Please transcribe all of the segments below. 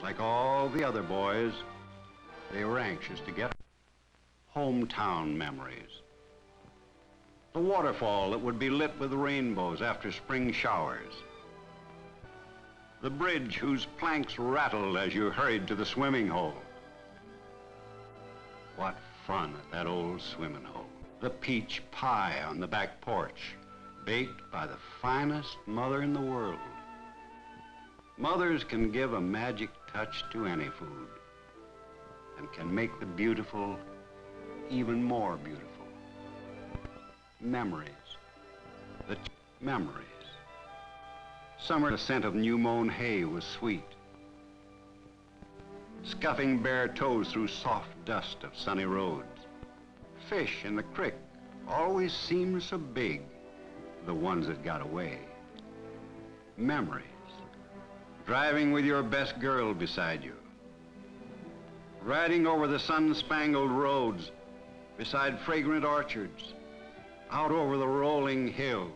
Like all the other boys, they were anxious to get hometown memories. The waterfall that would be lit with rainbows after spring showers. The bridge whose planks rattled as you hurried to the swimming hole. What fun at that old swimming hole. The peach pie on the back porch, baked by the finest mother in the world. Mothers can give a magic touch to any food and can make the beautiful even more beautiful. Memories. The memories. Summer, the scent of new mown hay was sweet. Scuffing bare toes through soft dust of sunny roads. Fish in the creek always seemed so big, the ones that got away. Memories. Driving with your best girl beside you. Riding over the sun-spangled roads beside fragrant orchards, out over the rolling hills.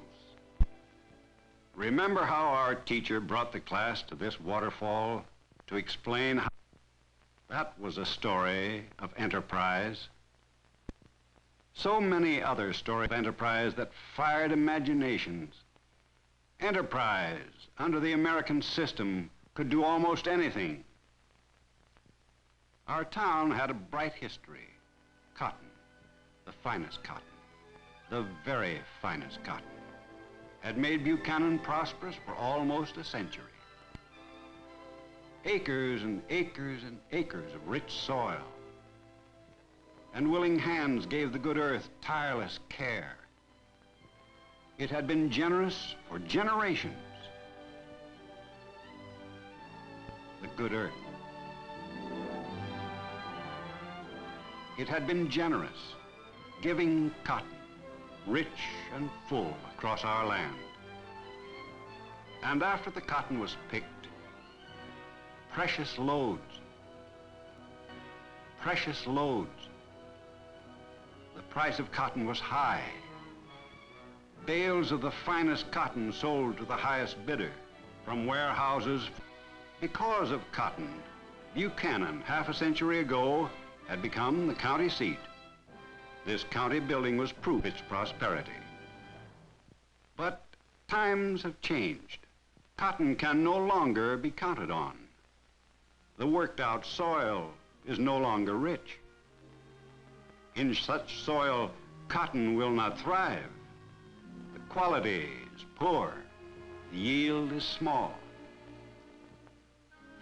Remember how our teacher brought the class to this waterfall to explain how that was a story of enterprise. So many other stories of enterprise that fired imaginations. Enterprise, under the American system, could do almost anything. Our town had a bright history. Cotton, the finest cotton, the very finest cotton, had made Buchanan prosperous for almost a century. Acres and acres and acres of rich soil, and willing hands gave the good earth tireless care. It had been generous for generations. The good earth. It had been generous, giving cotton, rich and full across our land. And after the cotton was picked, precious loads. The price of cotton was high. Bales of the finest cotton sold to the highest bidder from warehouses. Because of cotton, Buchanan, half a century ago, had become the county seat. This county building was proof of its prosperity. But times have changed. Cotton can no longer be counted on. The worked out soil is no longer rich. In such soil, cotton will not thrive. The quality is poor. The yield is small.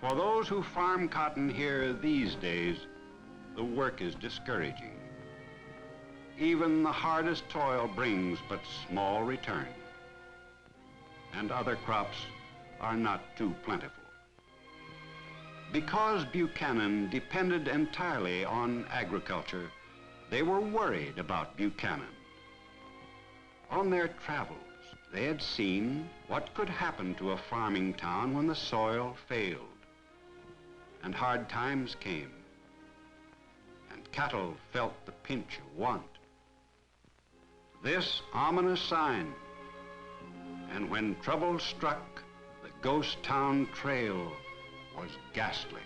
For those who farm cotton here these days, the work is discouraging. Even the hardest toil brings but small return. And other crops are not too plentiful. Because Buchanan depended entirely on agriculture, they were worried about Buchanan. On their travels, they had seen what could happen to a farming town when the soil failed and hard times came and cattle felt the pinch of want. This ominous sign, and when trouble struck, the ghost town trail was ghastly.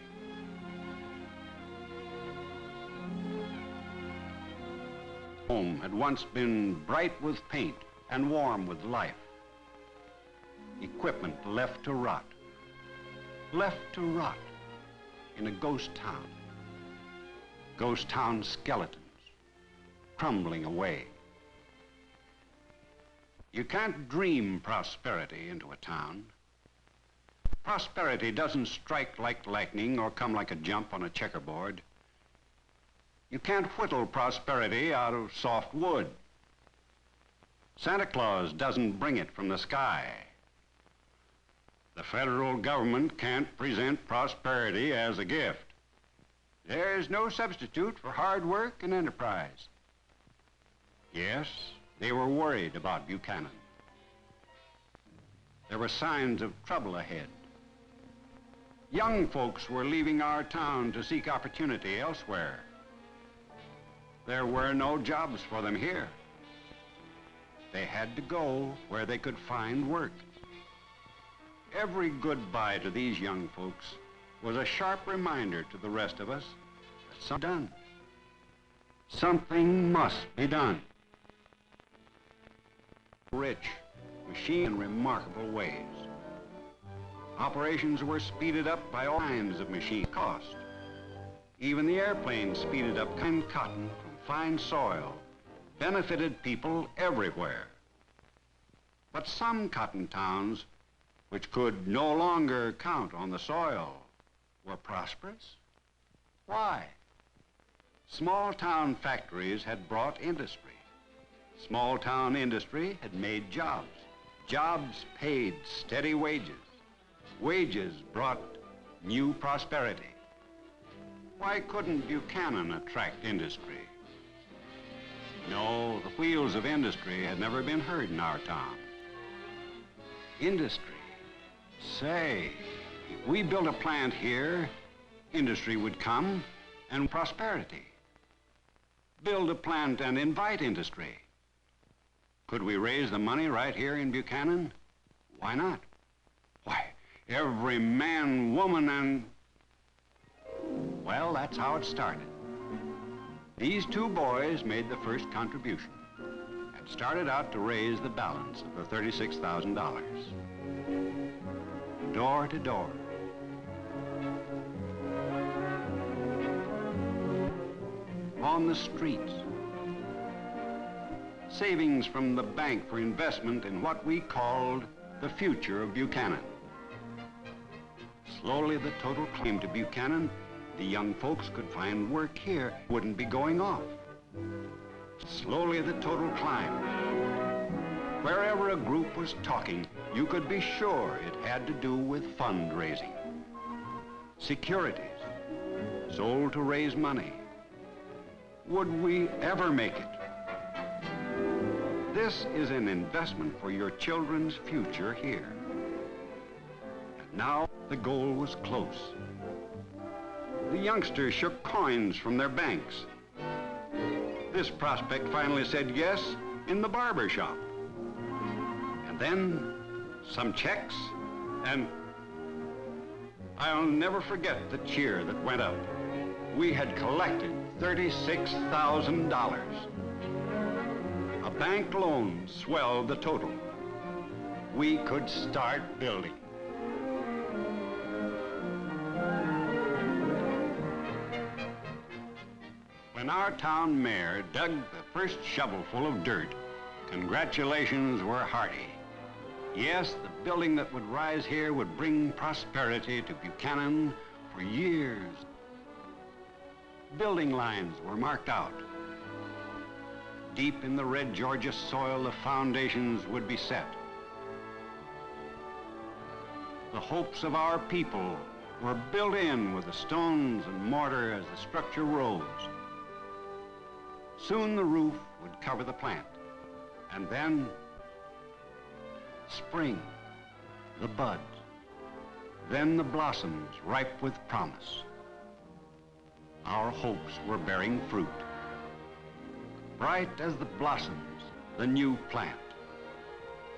Home had once been bright with paint and warm with life. Equipment left to rot in a ghost town. Ghost town skeletons crumbling away. You can't dream prosperity into a town. Prosperity doesn't strike like lightning or come like a jump on a checkerboard. You can't whittle prosperity out of soft wood. Santa Claus doesn't bring it from the sky. The federal government can't present prosperity as a gift. There's no substitute for hard work and enterprise. Yes, they were worried about Buchanan. There were signs of trouble ahead. Young folks were leaving our town to seek opportunity elsewhere. There were no jobs for them here. They had to go where they could find work. Every goodbye to these young folks was a sharp reminder to the rest of us that something must be done. Rich, machine in remarkable ways. Operations were speeded up by all kinds of machine cost. Even the airplanes speeded up cotton from fine soil, benefited people everywhere. But some cotton towns, which could no longer count on the soil, were prosperous. Why? Small town factories had brought industry. Small town industry had made jobs. Jobs paid steady wages. Wages brought new prosperity. Why couldn't Buchanan attract industry? No, the wheels of industry had never been heard in our town. Industry. Say, if we built a plant here, industry would come and prosperity. Build a plant and invite industry. Could we raise the money right here in Buchanan? Why not? Why, every man, woman, and... Well, that's how it started. These two boys made the first contribution and started out to raise the balance of the $36,000. Door to door. On the streets. Savings from the bank for investment in what we called the future of Buchanan. Slowly the total came to Buchanan. The young folks could find work here, wouldn't be going off. Slowly the total climbed. Wherever a group was talking, you could be sure it had to do with fundraising. Securities, sold to raise money. Would we ever make it? This is an investment for your children's future here. And now the goal was close. The youngsters shook coins from their banks. This prospect finally said yes in the barber shop. And then some checks, and I'll never forget the cheer that went up. We had collected $36,000. A bank loan swelled the total. We could start building. When our town mayor dug the first shovelful of dirt, congratulations were hearty. Yes, the building that would rise here would bring prosperity to Buchanan for years. Building lines were marked out. Deep in the red Georgia soil, the foundations would be set. The hopes of our people were built in with the stones and mortar as the structure rose. Soon the roof would cover the plant, and then spring, the buds, then the blossoms ripe with promise. Our hopes were bearing fruit. Bright as the blossoms, the new plant.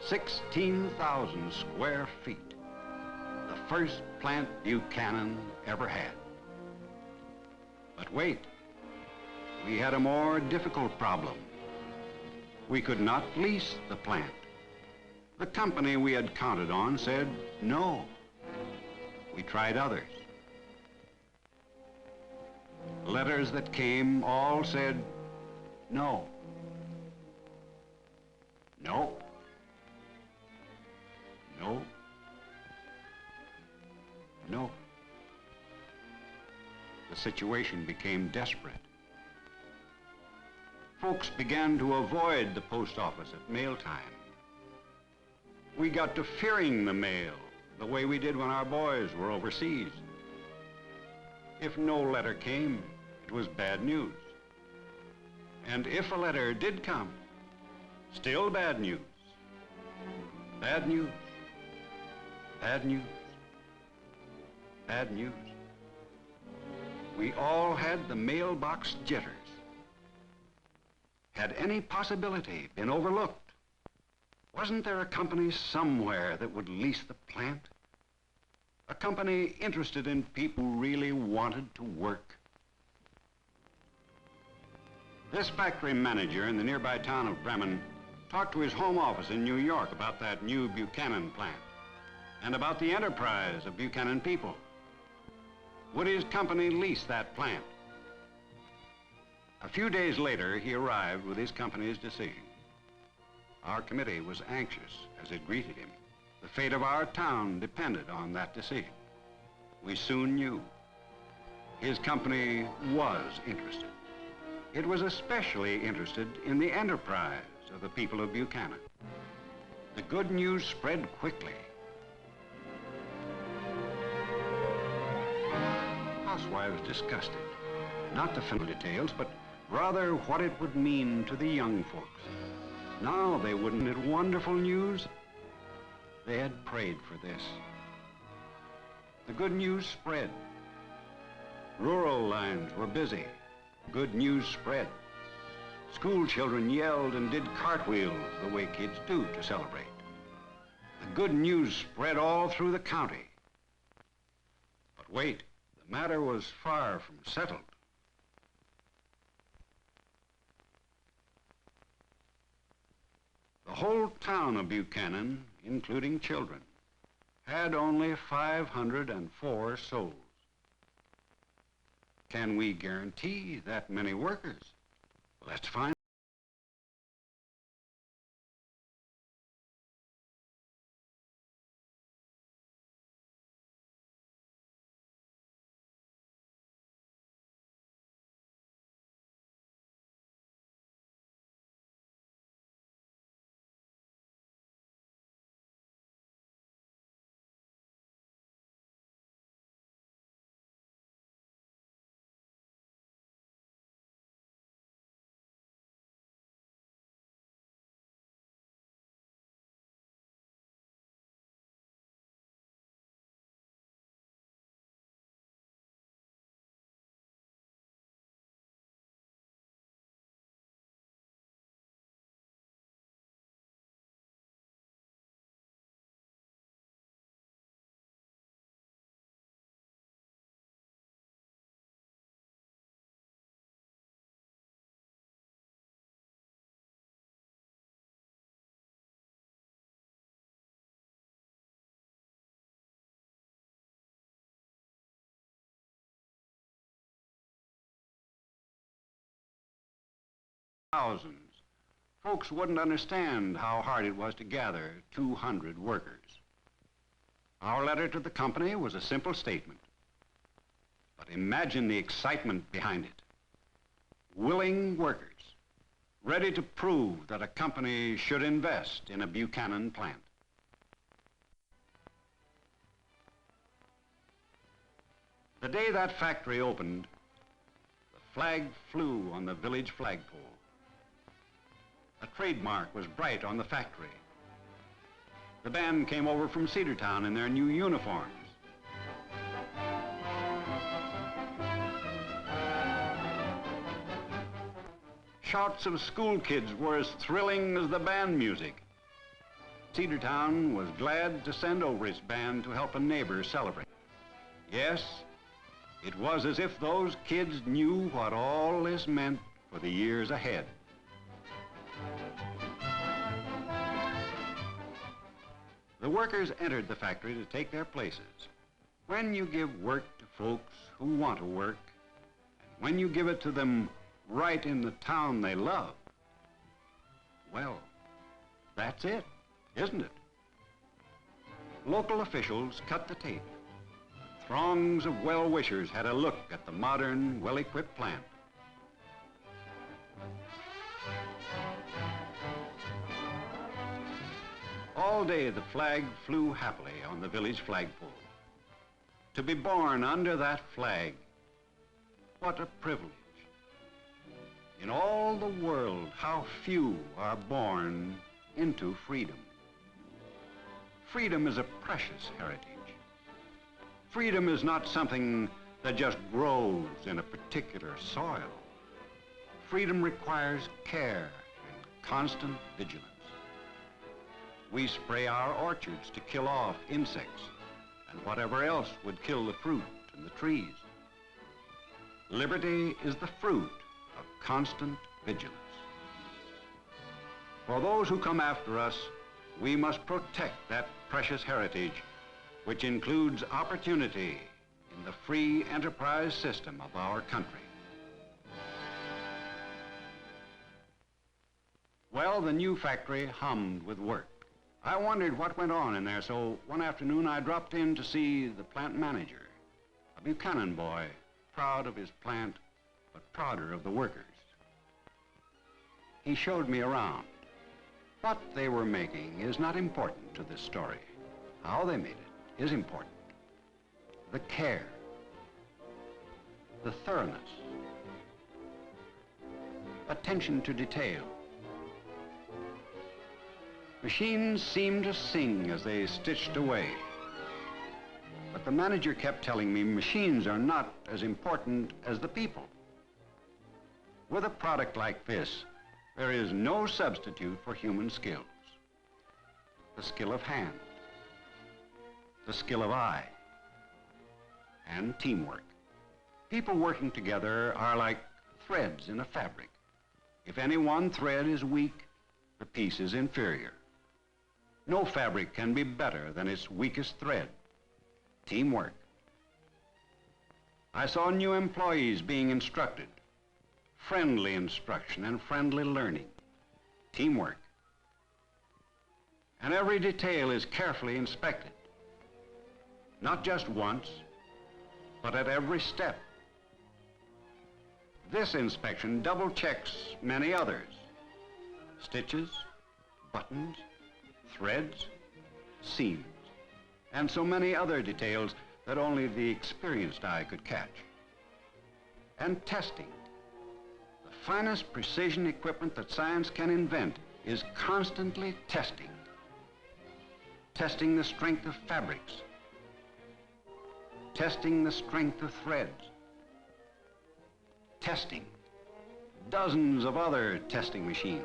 16,000 square feet. The first plant Buchanan ever had. But wait, we had a more difficult problem. We could not lease the plant. The company we had counted on said no. We tried others. Letters that came all said no. No. No. No. The situation became desperate. Folks began to avoid the post office at mail time. We got to fearing the mail the way we did when our boys were overseas. If no letter came, it was bad news. And if a letter did come, still bad news. Bad news. Bad news. Bad news. We all had the mailbox jitters. Had any possibility been overlooked? Wasn't there a company somewhere that would lease the plant? A company interested in people who really wanted to work. This factory manager in the nearby town of Bremen talked to his home office in New York about that new Buchanan plant and about the enterprise of Buchanan people. Would his company lease that plant? A few days later, he arrived with his company's decision. Our committee was anxious as it greeted him. The fate of our town depended on that decision. We soon knew his company was interested. It was especially interested in the enterprise of the people of Buchanan. The good news spread quickly. Housewives discussed it, not the final details, but rather what it would mean to the young folks. Now they wouldn't it wonderful news? They had prayed for this. The good news spread. Rural lines were busy. Good news spread. School children yelled and did cartwheels the way kids do to celebrate. The good news spread all through the county. But wait, the matter was far from settled. The whole town of Buchanan, including children, had only 504 souls. Can we guarantee that many workers? Let's find. Thousands. Folks wouldn't understand how hard it was to gather 200 workers. Our letter to the company was a simple statement. But imagine the excitement behind it. Willing workers, ready to prove that a company should invest in a Buchanan plant. The day that factory opened, the flag flew on the village flagpole. A trademark was bright on the factory. The band came over from Cedartown in their new uniforms. Shouts of school kids were as thrilling as the band music. Cedartown was glad to send over its band to help a neighbor celebrate. Yes, it was as if those kids knew what all this meant for the years ahead. The workers entered the factory to take their places. When you give work to folks who want to work, and when you give it to them right in the town they love, well, that's it, isn't it? Local officials cut the tape. Throngs of well-wishers had a look at the modern, well-equipped plant. All day the flag flew happily on the village flagpole. To be born under that flag, what a privilege. In all the world, how few are born into freedom. Freedom is a precious heritage. Freedom is not something that just grows in a particular soil. Freedom requires care and constant vigilance. We spray our orchards to kill off insects and whatever else would kill the fruit and the trees. Liberty is the fruit of constant vigilance. For those who come after us, we must protect that precious heritage, which includes opportunity in the free enterprise system of our country. Well, the new factory hummed with work. I wondered what went on in there, so one afternoon I dropped in to see the plant manager, a Buchanan boy, proud of his plant, but prouder of the workers. He showed me around. What they were making is not important to this story. How they made it is important. The care, the thoroughness, attention to detail. Machines seemed to sing as they stitched away. But the manager kept telling me machines are not as important as the people. With a product like this, there is no substitute for human skills. The skill of hand, the skill of eye, and teamwork. People working together are like threads in a fabric. If any one thread is weak, the piece is inferior. No fabric can be better than its weakest thread. Teamwork. I saw new employees being instructed. Friendly instruction and friendly learning. Teamwork. And every detail is carefully inspected. Not just once, but at every step. This inspection double checks many others. Stitches, buttons, threads, seams, and so many other details that only the experienced eye could catch. And testing. The finest precision equipment that science can invent is constantly testing. Testing the strength of fabrics. Testing the strength of threads. Testing dozens of other testing machines,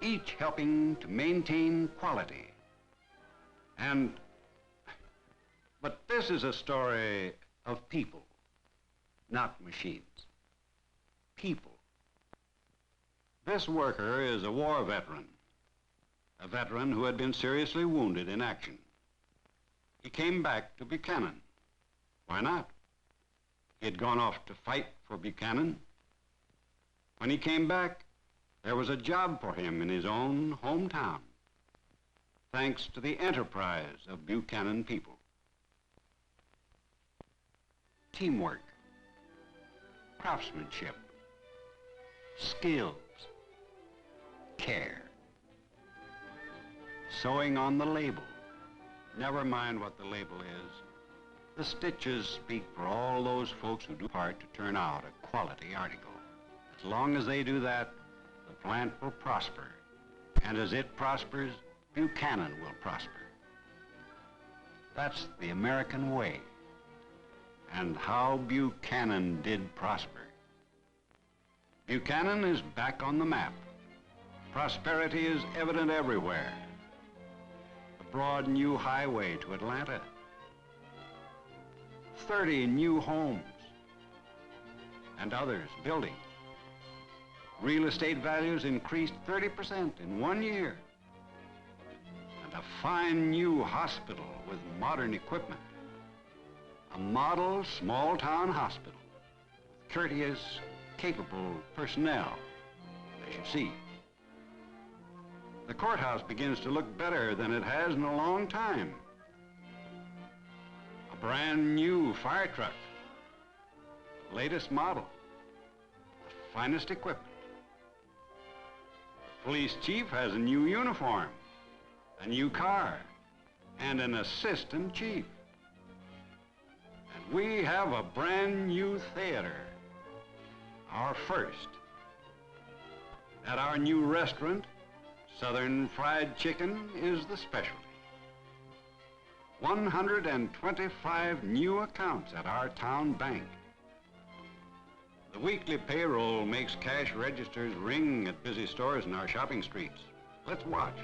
each helping to maintain quality. But this is a story of people, not machines. People. This worker is a war veteran, a veteran who had been seriously wounded in action. He came back to Buchanan. Why not? He had gone off to fight for Buchanan. When he came back, there was a job for him in his own hometown, thanks to the enterprise of Buchanan people. Teamwork, craftsmanship, skills, care. Sewing on the label. Never mind what the label is. The stitches speak for all those folks who do part to turn out a quality article. As long as they do that, the plant will prosper. And as it prospers, Buchanan will prosper. That's the American way. And how Buchanan did prosper. Buchanan is back on the map. Prosperity is evident everywhere. The broad new highway to Atlanta. 30 new homes. And others building. Real estate values increased 30% in 1 year. And a fine new hospital with modern equipment. A model small-town hospital with courteous, capable personnel, as you see. The courthouse begins to look better than it has in a long time. A brand new fire truck, latest model, the finest equipment. The police chief has a new uniform, a new car, and an assistant chief. And we have a brand new theater, our first. At our new restaurant, Southern Fried Chicken is the specialty. 125 new accounts at our town bank. The weekly payroll makes cash registers ring at busy stores in our shopping streets. Let's watch.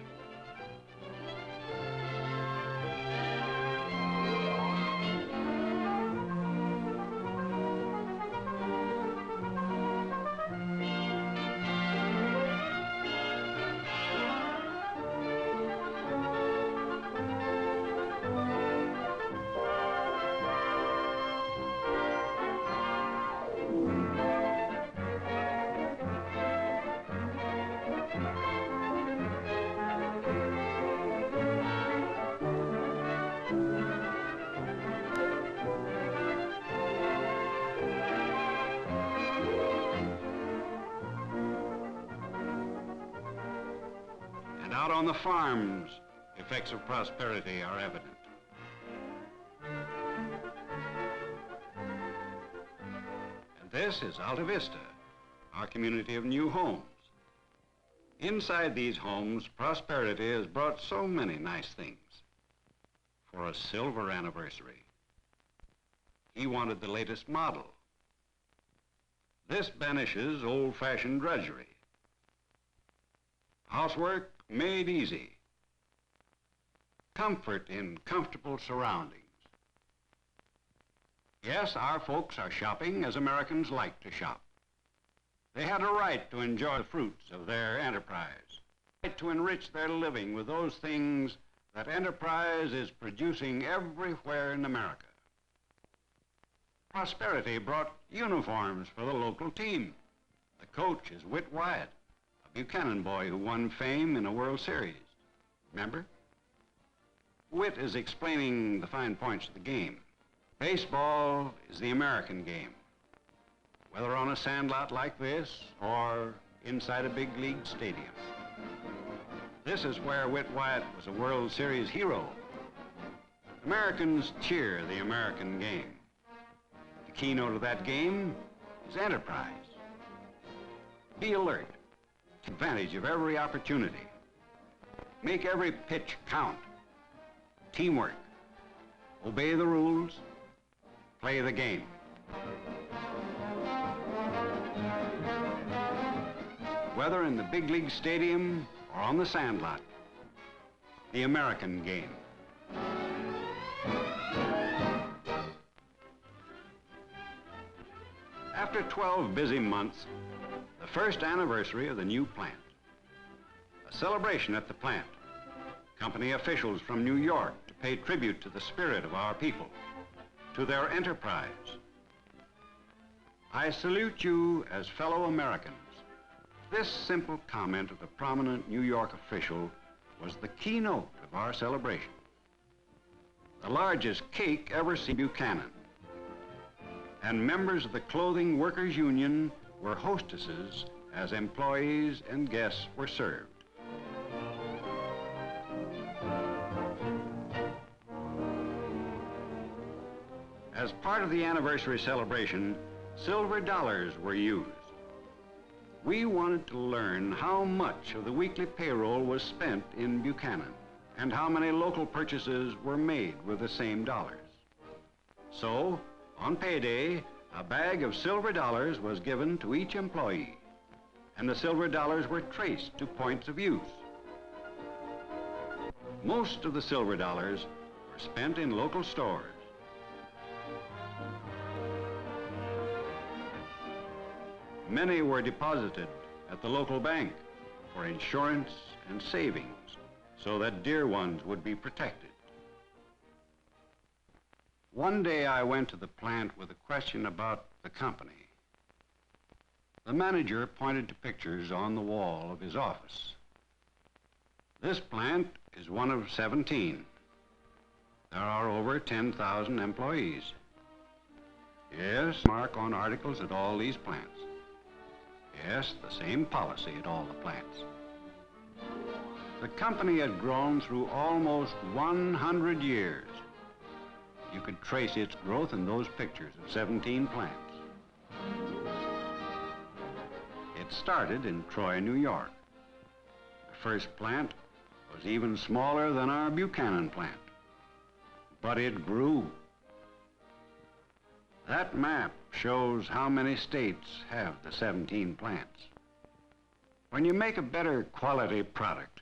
on the farms, effects of prosperity are evident. And this is Alta Vista, our community of new homes. Inside these homes, prosperity has brought so many nice things. For a silver anniversary, he wanted the latest model. This banishes old-fashioned drudgery. Housework made easy. Comfort in comfortable surroundings. Yes, our folks are shopping as Americans like to shop. They had a right to enjoy the fruits of their enterprise, a right to enrich their living with those things that enterprise is producing everywhere in America. Prosperity brought uniforms for the local team. The coach is Whit Wyatt, a Buchanan boy who won fame in a World Series. Remember? Whit is explaining the fine points of the game. Baseball is the American game. Whether on a sandlot like this or inside a big league stadium. This is where Whit Wyatt was a World Series hero. Americans cheer the American game. The keynote of that game is enterprise. Be alert. Take advantage of every opportunity. Make every pitch count. Teamwork. Obey the rules. Play the game. Whether in the big league stadium or on the sandlot, the American game. After 12 busy months, the first anniversary of the new plant. A celebration at the plant. Company officials from New York to pay tribute to the spirit of our people, to their enterprise. I salute you as fellow Americans. This simple comment of the prominent New York official was the keynote of our celebration. The largest cake ever seen in Buchanan. And members of the Clothing Workers Union were hostesses as employees and guests were served. As part of the anniversary celebration, silver dollars were used. We wanted to learn how much of the weekly payroll was spent in Buchanan and how many local purchases were made with the same dollars. So, on payday, a bag of silver dollars was given to each employee, and the silver dollars were traced to points of use. Most of the silver dollars were spent in local stores. Many were deposited at the local bank for insurance and savings so that dear ones would be protected. One day I went to the plant with a question about the company. The manager pointed to pictures on the wall of his office. This plant is one of 17. There are over 10,000 employees. Yes, mark on articles at all these plants. Yes, the same policy at all the plants. The company had grown through almost 100 years. You could trace its growth in those pictures of 17 plants. It started in Troy, New York. The first plant was even smaller than our Buchanan plant, but it grew. That map shows how many states have the 17 plants. When you make a better quality product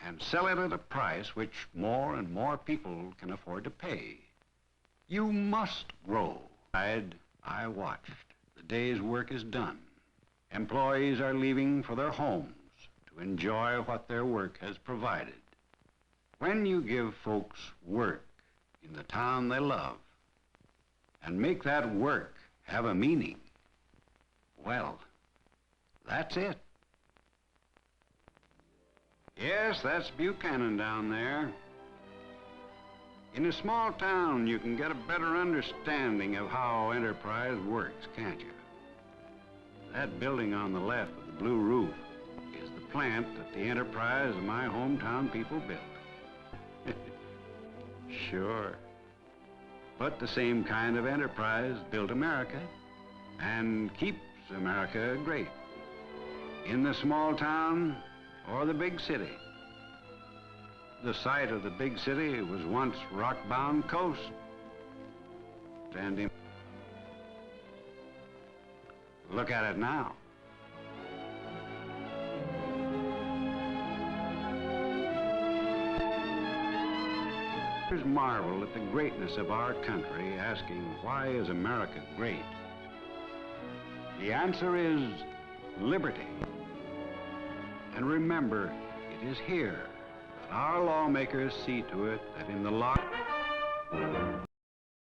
and sell it at a price which more and more people can afford to pay, you must grow. I watched. The day's work is done. Employees are leaving for their homes to enjoy what their work has provided. When you give folks work in the town they love, and make that work have a meaning, well, that's it. Yes, that's Buchanan down there. In a small town, you can get a better understanding of how enterprise works, can't you? That building on the left with the blue roof is the plant that the enterprise of my hometown people built. Sure. But the same kind of enterprise built America and keeps America great. In the small town or the big city. The site of the big city was once rock-bound coast. And look at it now. Marvel at the greatness of our country, asking, why is America great? The answer is liberty. And remember, it is here that our lawmakers see to it that in the law